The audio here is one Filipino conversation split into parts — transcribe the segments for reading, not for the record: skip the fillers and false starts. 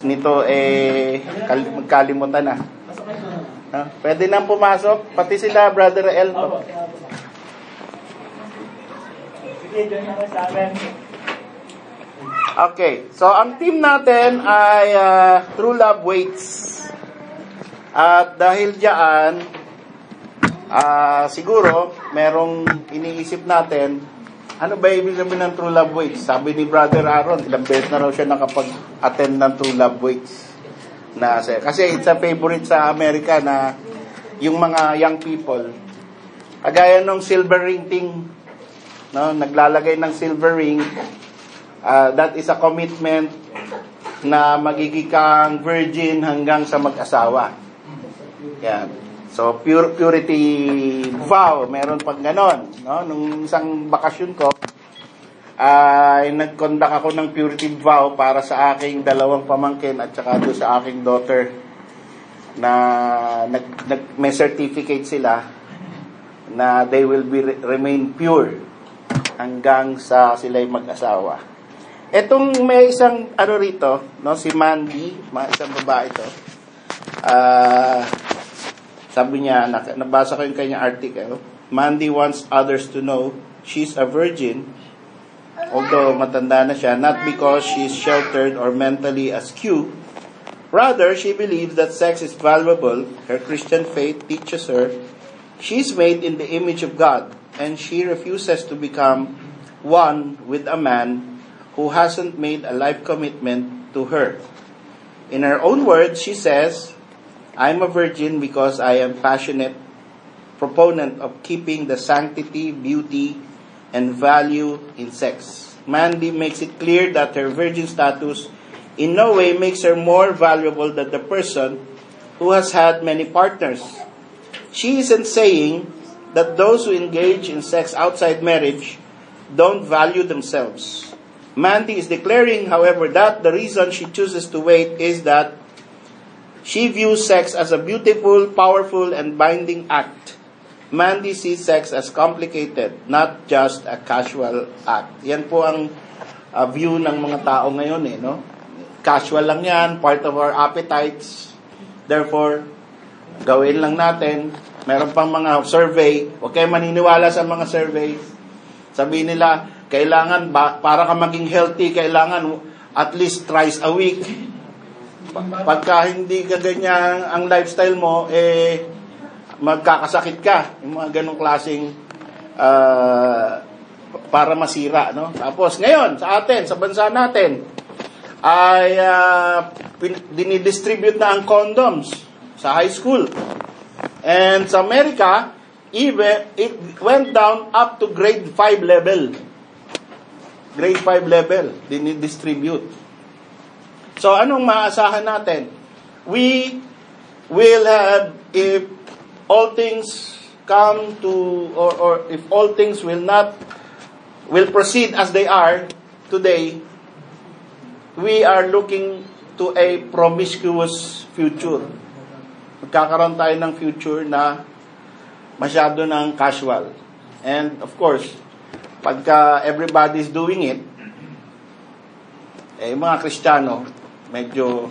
nito magkalimutan na. Pwede nang pumasok, pati sila Brother El. Okay, so ang team natin ay True Love Waits. At dahil diyan, siguro merong iniisip natin, ano ba ibig sabihin ng True Love Waits? Sabi ni Brother Aaron, ilang beses na raw siya nakapag-attend ng True Love Waits. Kasi it's a favorite sa Amerika na yung mga young people, kagaya ng silver ring thing, no? Naglalagay ng silver ring, that is a commitment na magiging kang virgin hanggang sa mag-asawa. Yan. So, purity vow, meron pang ganon. No? Nung isang bakasyon ko, ay nag-conduct ako ng purity vow para sa aking dalawang pamangkin at saka doon sa aking daughter na may certificate sila na they will remain pure hanggang sa sila'y mag-asawa. Etong may isang rito, no, si Mandy, isang babae ito. Sabi niya, nabasa ko yung kanyang article, Mandy wants others to know she's a virgin, although matanda na siya, not because she's sheltered or mentally askew. Rather, she believes that sex is valuable. Her Christian faith teaches her she's made in the image of God, and she refuses to become one with a man who hasn't made a life commitment to her. In her own words, she says, I'm a virgin because I am passionate proponent of keeping the sanctity, beauty, and value in sex. Mandy makes it clear that her virgin status in no way makes her more valuable than the person who has had many partners. She isn't saying that those who engage in sex outside marriage don't value themselves. Mandy is declaring, however, that the reason she chooses to wait is that she views sex as a beautiful, powerful, and binding act. Mandy sees sex as complicated, not just a casual act. Yan po ang view ng mga tao ngayon, no? Casual lang yan, part of our appetites. Therefore, gawin lang natin. Meron pang mga survey. Huwag kayo maniniwala sa mga survey. Sabihin nila, kailangan, para ka maging healthy, kailangan at least thrice a week. Pagka hindi ka ganyan ang lifestyle mo, magkakasakit ka. Yung mga ganong klaseng para masira, no? Tapos ngayon, sa atin, sa bansa natin, ay dinidistribute na ang condoms sa high school. And sa Amerika, even it went down up to grade 5 level. Grade 5 level, dinidistribute. So, anong maasahan natin? We will have, if all things come to, or if all things will proceed as they are today, we are looking to a promiscuous future. Magkakaroon tayo ng future na masyado ng casual. And of course, pagka everybody's doing it, mga Kristiyano, medyo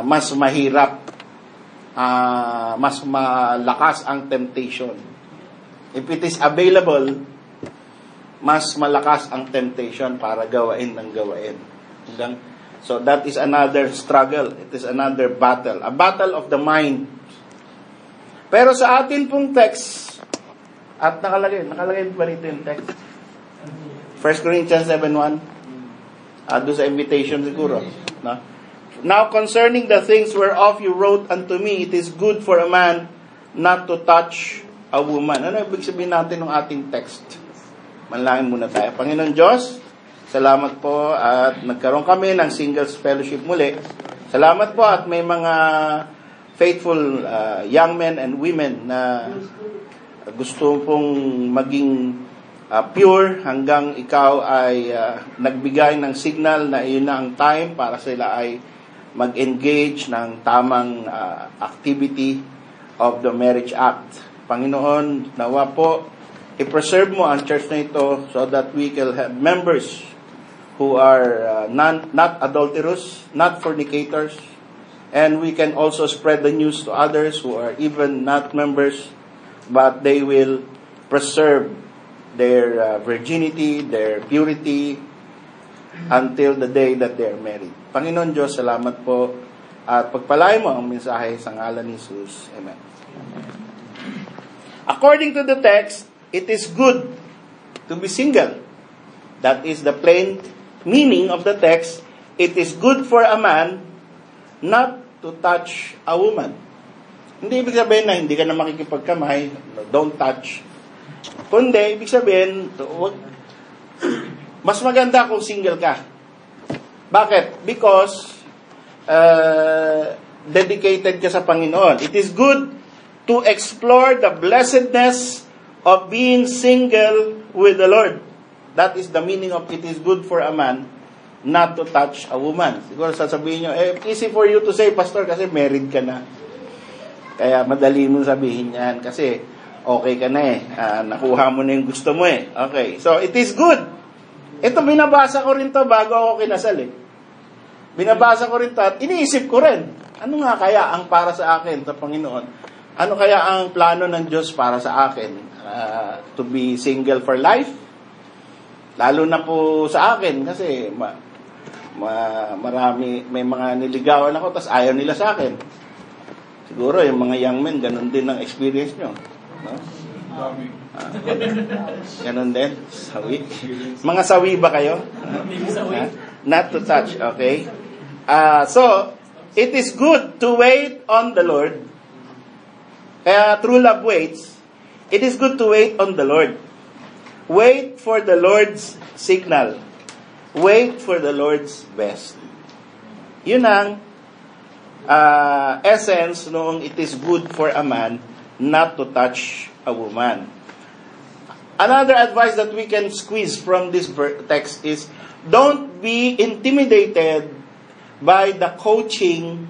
mas mahirap, mas malakas ang temptation. If it is available, mas malakas ang temptation para gawain ng gawain. So that is another struggle. It is another battle. A battle of the mind. Pero sa atin pong text, at nakalagay pa rito yung text. 1 Corinthians 7:1. Doon sa invitation siguro. No? Now concerning the things whereof you wrote unto me, it is good for a man not to touch a woman. Ano ibig sabihin natin ng ating text? Manalangin muna tayo. Panginoon Diyos, salamat po at nagkaroon kami ng singles fellowship muli. Salamat po at may mga faithful young men and women na gusto pong maging pure hanggang ikaw ay nagbigay ng signal na iyon na ang time para sila ay mag-engage ng tamang activity of the Marriage Act. Panginoon, nawa po, i-preserve mo ang church na ito so that we can have members who are not adulterous, not fornicators, and we can also spread the news to others who are even not members, but they will preserve their virginity, their purity, until the day that they are married. Panginoon Diyos, salamat po at pagpalain mo ang mensahe sa ngalan ni Jesus. Amen. According to the text, it is good to be single. That is the plain meaning of the text. It is good for a man not to touch a woman. Hindi ibig sabihin na hindi ka na makikipagkamay, don't touch. Kundi, ibig sabihin, mas maganda kung single ka. Bakit? Because dedicated ka sa Panginoon. It is good to explore the blessedness of being single with the Lord. That is the meaning of it is good for a man not to touch a woman. Siguro sasabihin nyo, easy for you to say, Pastor, kasi married ka na. Kaya madali mo sabihin yan kasi okay ka na nakuha mo na yung gusto mo Okay, so it is good. Ito, binabasa ko rin to bago ako kinasal Binabasa ko rin to at iniisip ko rin, ano nga kaya ang para sa akin sa Panginoon? Ano kaya ang plano ng Diyos para sa akin? To be single for life? Lalo na po sa akin kasi marami, may mga niligawan ako tapos ayaw nila sa akin. Siguro yung mga young men, ganun din ang experience nyo. No? Ganun din? Sawi? Mga sawi ba kayo? Not to touch, okay? So, it is good to wait on the Lord. Kaya true love waits. It is good to wait on the Lord. Wait for the Lord's signal. Wait for the Lord's best. Yun ang essence noong it is good for a man not to touch a woman. Another advice that we can squeeze from this text is, don't be intimidated by the coaching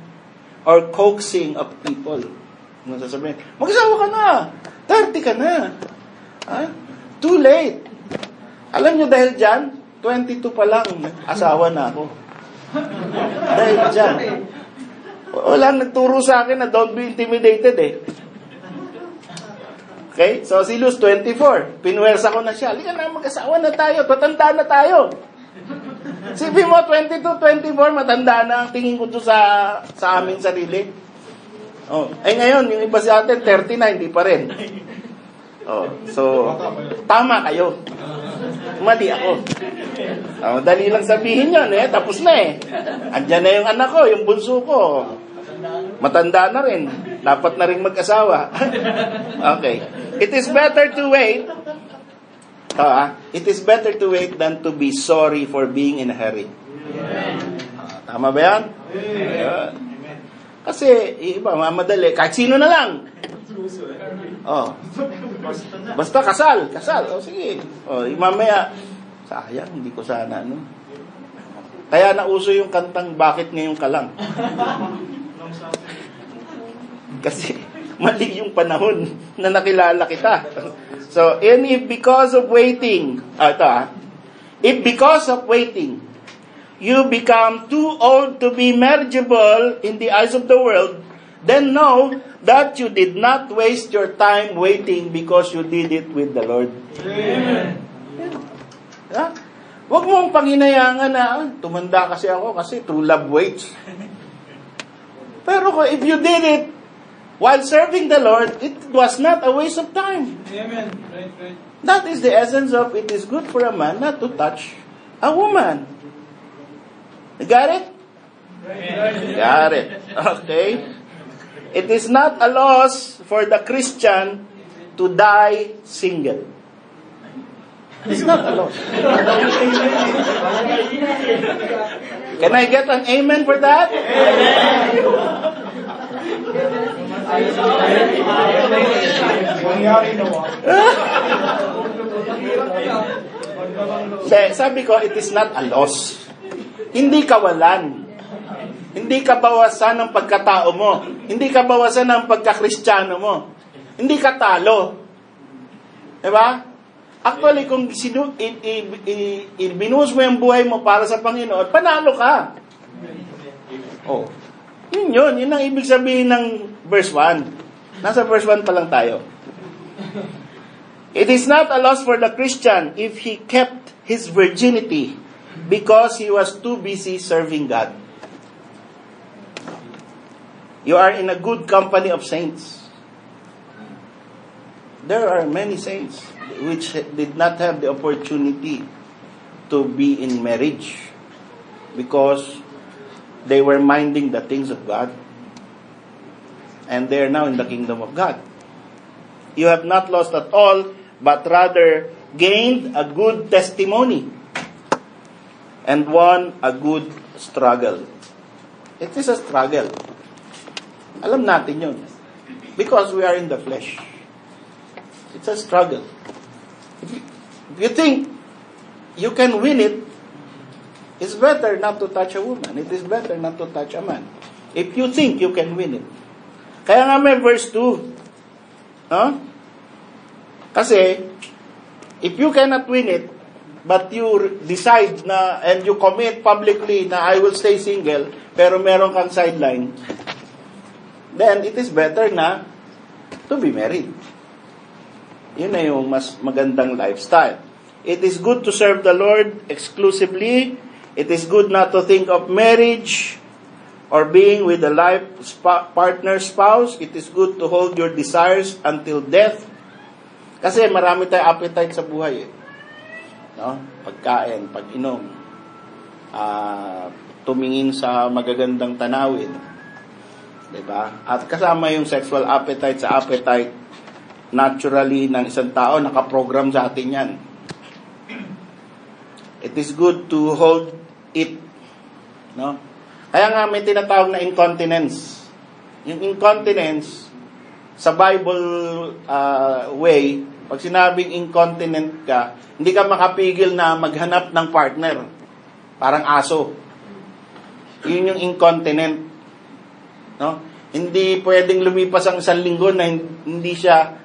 or coaxing of people. Ano sasabihin? Mag-asawa ka na! 30 ka na! Too late! Alam nyo dahil dyan, 22 pa lang, asawa na ako. Dahil dyan. Walang nagturo sa akin na don't be intimidated Okay? So, si Luz, 24. Pinuwersa ko na siya. Halika na, mag-asawa na tayo. Patanda na tayo. Sabi mo, 22, 24, matanda na ang tingin ko doon sa aming sarili. Ngayon, yung iba sa atin, 30 na, hindi pa rin. So, tama kayo. Mali ako. Dali lang sabihin yun, tapos na Andyan na yung anak ko, yung bunso ko. Matanda na rin. Dapat na rin mag-asawa. Okay. It is better to wait. It is better to wait than to be sorry for being in a hurry. Tama ba yan? Kasi, iba, madali. Kahit sino na lang. Basta kasal. Sige. Mamaya, sayang, hindi ko sana, Kaya nauso yung kantang, bakit ngayon ka lang? Kasi, mali yung panahon na nakilala kita. So, if because of waiting, if because of waiting, you become too old to be marriageable in the eyes of the world, then know that you did not waste your time waiting because you did it with the Lord. Amen. Huwag mong panginayangan na, tumanda kasi ako kasi true love waits. Pero if you did it while serving the Lord, it was not a waste of time. Amen. Right. That is the essence of it is good for a man not to touch a woman. You got it? Right. Got it. Okay. It is not a loss for the Christian to die single. It's not a loss. Can I get an amen for that? Sabi ko, it is not a loss. Hindi kawalan. Hindi kabawasan ng pagkatao mo. Hindi kabawasan ng pagkakristyano mo. Hindi ka talo. Diba? Actually, kung binuhos mo yung buhay mo para sa Panginoon, panalo ka. Oh. Yun ang ibig sabihin ng verse 1. Nasa verse 1 pa lang tayo. It is not a loss for the Christian if he kept his virginity because he was too busy serving God. You are in a good company of saints. There are many saints which did not have the opportunity to be in marriage because they were minding the things of God. And they are now in the kingdom of God. You have not lost at all, but rather gained a good testimony and won a good struggle. It is a struggle. Alam natin yun. Because we are in the flesh. It's a struggle. If you think you can win it, it's better not to touch a woman. It is better not to touch a man. If you think you can win it. Kaya nga may verse 2. Huh? Kasi, if you cannot win it, but you decide na, and you commit publicly na I will stay single, pero meron kang sideline, then it is better na to be married. Yun na yung mas magandang lifestyle. It is good to serve the Lord exclusively. It is good not to think of marriage or being with a life partner, spouse. It is good to hold your desires until death. Kasi marami tayong appetite sa buhay. No? Pagkain, pag-inom, tumingin sa magagandang tanawin. Diba? At kasama yung sexual appetite sa appetite naturally ng isang tao, nakaprogram sa atin yan. It is good to hold it. No? Kaya nga may tinatawag na incontinence. Yung incontinence, sa Bible way, pag sinabing incontinent ka, hindi ka makapigil na maghanap ng partner. Parang aso. Yun yung incontinent. No? Hindi pwedeng lumipas ang 1 linggo na hindi siya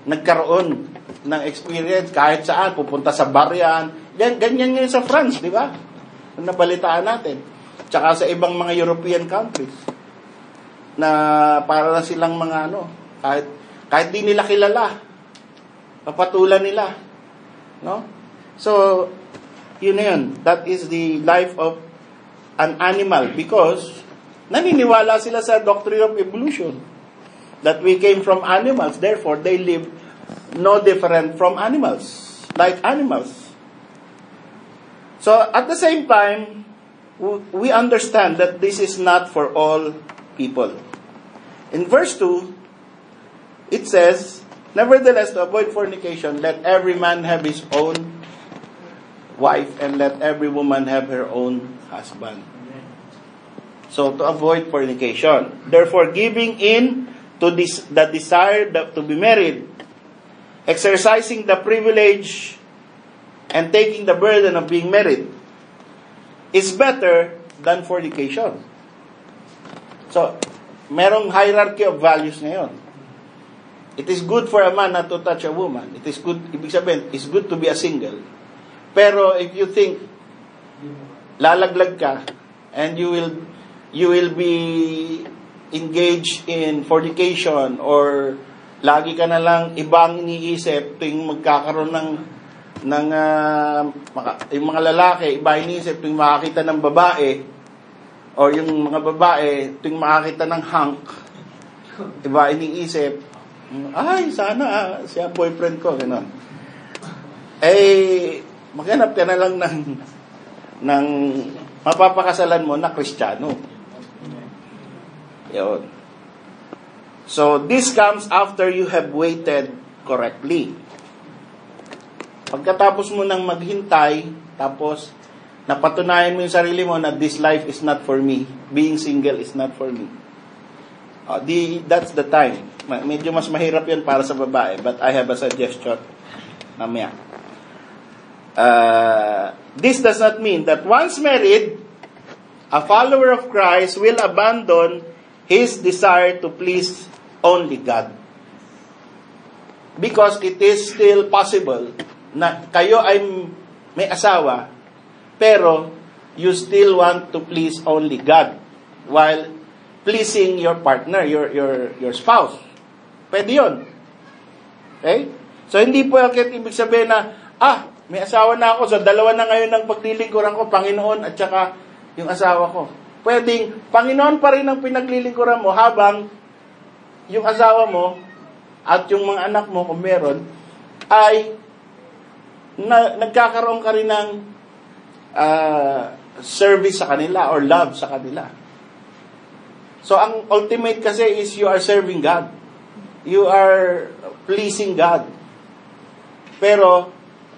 nagkaroon ng experience kahit saan, pupunta sa bar yan. Ganyan ngayon sa France, di ba? Nabalitaan natin. Tsaka sa ibang mga European countries na para lang silang mga kahit di nila kilala, papatulan nila. No? So, yun na yun. That is the life of an animal because naniniwala sila sa doctrine of evolution that we came from animals, therefore they live no different from animals, like animals. So at the same time, we understand that this is not for all people. In verse 2, it says, nevertheless, to avoid fornication, let every man have his own wife, and let every woman have her own husband. So, to avoid fornication. Therefore, giving in to the desire to be married, exercising the privilege, and taking the burden of being married, is better than fornication. So, merong hierarchy of values ngayon. It is good for a man not to touch a woman. It is good, ibig sabihin, it's good to be a single. Pero if you think, lalaglag ka, and you will be engaged in fornication, or lagi ka na lang ibang iniisip tuwing magkakaroon yung mga lalaki, iba iniisip tuwing makakita ng babae, or yung mga babae tuwing makakita ng hunk, iba iniisip, ay, sana siya boyfriend ko, gano'n. Maghanap ka na lang ng mapapakasalan mo na Kristiyano. Yun. So, this comes after you have waited correctly. Pagkatapos mo nang maghintay, tapos napatunayan mo yung sarili mo na this life is not for me, being single is not for me. That's the time. Medyo mas mahirap yun para sa babae, but I have a suggestion. Mamaya. This does not mean that once married, a follower of Christ will abandon his desire to please only God. Because it is still possible na kayo ay may asawa, pero you still want to please only God while pleasing your partner, your spouse. Pwede yun. Okay? So, hindi po ibig sabihin na, may asawa na ako, so dalawa na ngayon ang paglilingkuran ko, Panginoon at saka yung asawa ko. Pwedeng, Panginoon pa rin ang pinaglilingkuran mo habang yung asawa mo at yung mga anak mo, kung meron, ay nagkakaroon ka rin ng service sa kanila or love sa kanila. So, ang ultimate kasi is you are serving God. You are pleasing God. Pero,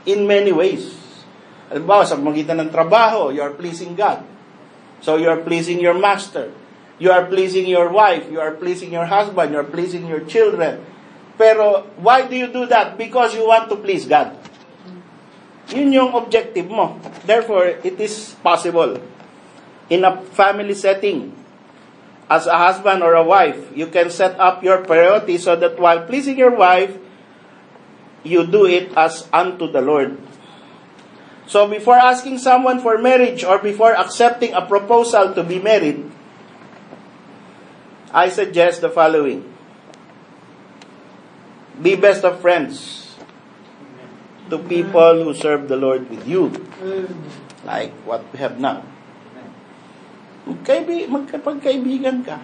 in many ways. Halimbawa, sa magitan ng trabaho, you are pleasing God. So, you are pleasing your master. You are pleasing your wife. You are pleasing your husband. You are pleasing your children. Pero, why do you do that? Because you want to please God. Yun yung objective mo. Therefore, it is possible. In a family setting, as a husband or a wife, you can set up your priorities so that while pleasing your wife, you do it as unto the Lord. So before asking someone for marriage or before accepting a proposal to be married, I suggest the following. Be best of friends to people who serve the Lord with you. Like what we have now. Magkapagkaibigan ka.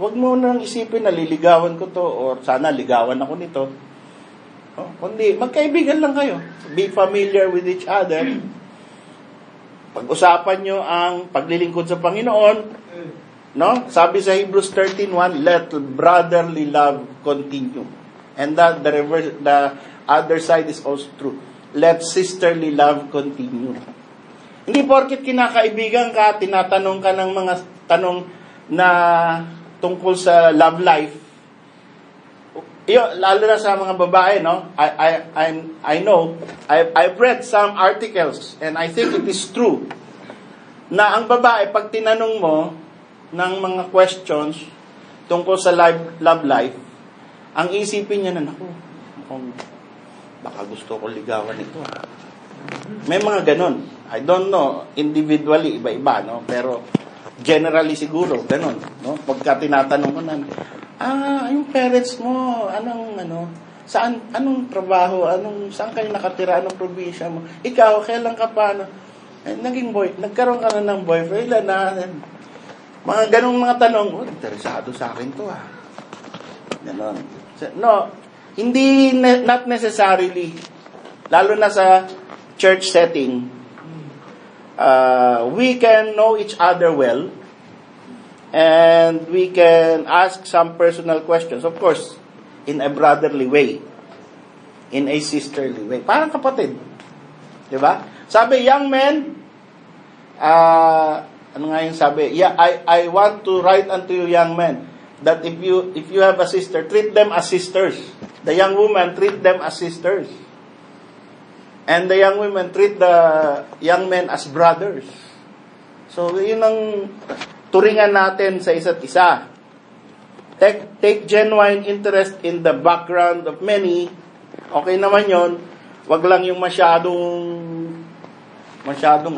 Huwag mo nang isipin na liligawan ko to or sana ligawan ako nito. Kundi magkaibigan lang kayo. Be familiar with each other. Pag-usapan nyo ang paglilingkod sa Panginoon. No? Sabi sa Hebrews 13:1, let brotherly love continue. And that the other side is also true. Let sisterly love continue. Hindi porket kinakaibigan ka, tinatanong ka ng mga tanong na tungkol sa love life. Lalo na sa mga babae, no? I know, I've read some articles and I think it is true na ang babae, pag tinanong mo ng mga questions tungkol sa love life, ang isipin niya na, baka gusto ko ligawan ito. May mga ganon. I don't know, individually, iba-iba, no? Pero generally siguro, ganon. No? Pagka tinatanong ko na, yung parents mo, anong trabaho, saan kayo nakatira, anong probinsya mo? Ikaw, kailan ka pa, nagkaroon ka na ng boyfriend, ilan na, mga ganong mga tanong, interesado sa akin to, Ganon. No, hindi, not necessarily, lalo na sa church setting, we can know each other well, and we can ask some personal questions. Of course, in a brotherly way. In a sisterly way. Parang kapatid. Diba? Sabi, young men, ano nga yung sabi? Yeah, I want to write unto you, young men, that if you have a sister, treat them as sisters. The young woman, treat them as sisters. And the young women, treat the young men as brothers. So, yun ang turingan natin sa isa't isa. Take genuine interest in the background of many. Okay naman yon. Wag lang yung masyadong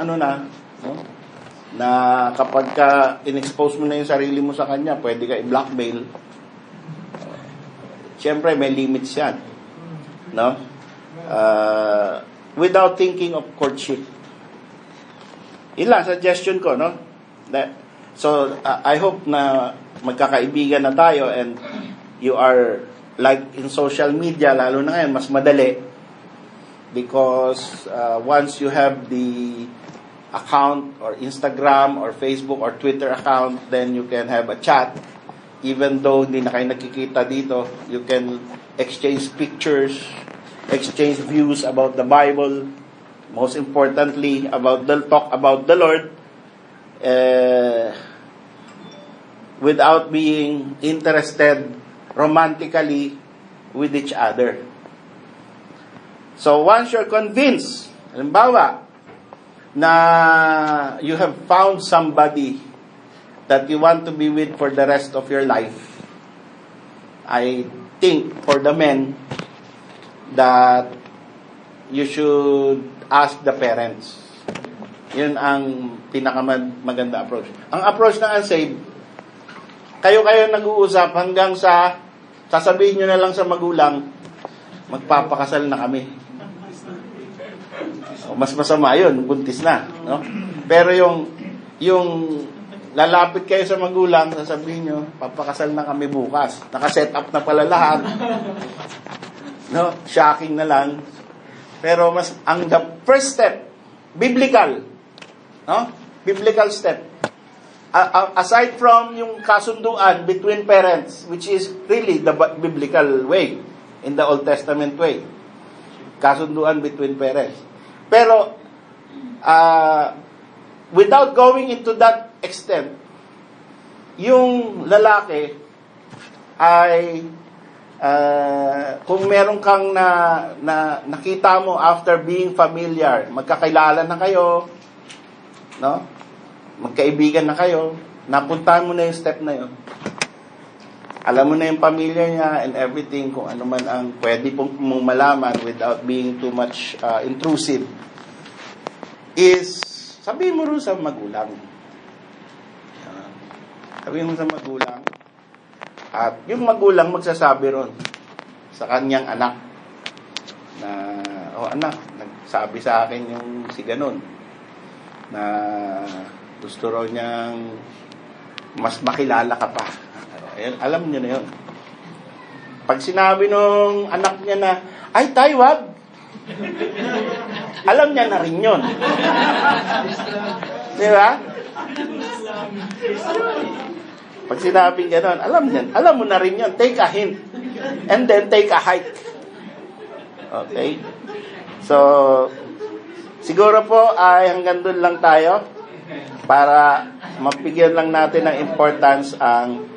no? Na kapag ka in-expose mo na yung sarili mo sa kanya, pwede ka i-blackmail. Siyempre, may limits yan. No? Without thinking of courtship. Ilan, suggestion ko, no? So, I hope na magkakaibigan na tayo and you are like in social media, lalo na ngayon, mas madali. Because once you have the account or Instagram or Facebook or Twitter account, then you can have a chat. Even though hindi na kayo nakikita dito, you can exchange pictures, exchange views about the Bible, most importantly, talk about the Lord, without being interested romantically with each other. So once you're convinced, halimbawa, na you have found somebody that you want to be with for the rest of your life, I think for the men that you should ask the parents. Yun ang pinakamaganda approach. Ang approach ng unsaved, kayo nag-uusap hanggang sa sasabihin nyo na lang sa magulang, magpapakasal na kami. Mas masama yun, buntis na. No? Pero yung lalapit kayo sa magulang, sasabihin nyo, papakasal na kami bukas. Nakaset up na pala lahat. No? Shocking na lang. Pero the first step, biblical. No? Biblical step. Aside from yung kasunduan between parents, which is really the biblical way, in the Old Testament way. Kasunduan between parents. Pero, without going into that extent, yung lalaki ay, kung meron kang nakita mo after being familiar, magkakilala na kayo, no? Magkaibigan na kayo, napuntahan mo na yung step na yun. Alam mo na yung pamilya niya and everything, kung ano man ang pwede mong malaman without being too much intrusive, is sabihin mo rin sa magulang. Sabihin mo sa magulang. At yung magulang magsasabi ron sa kanyang anak na, anak, nagsabi sa akin yung si ganon na gusto raw niyang mas makilala ka pa. Alam niyo na yun. Pag sinabi nung anak niya na, ay, tay, wag. Alam niya na rin yun. Di ba? Pag sinabing gano'n, alam mo na rin yun. Take a hint. And then take a hike. Okay? So, siguro po ay hanggang doon lang tayo para mabigyan lang natin ng importance ang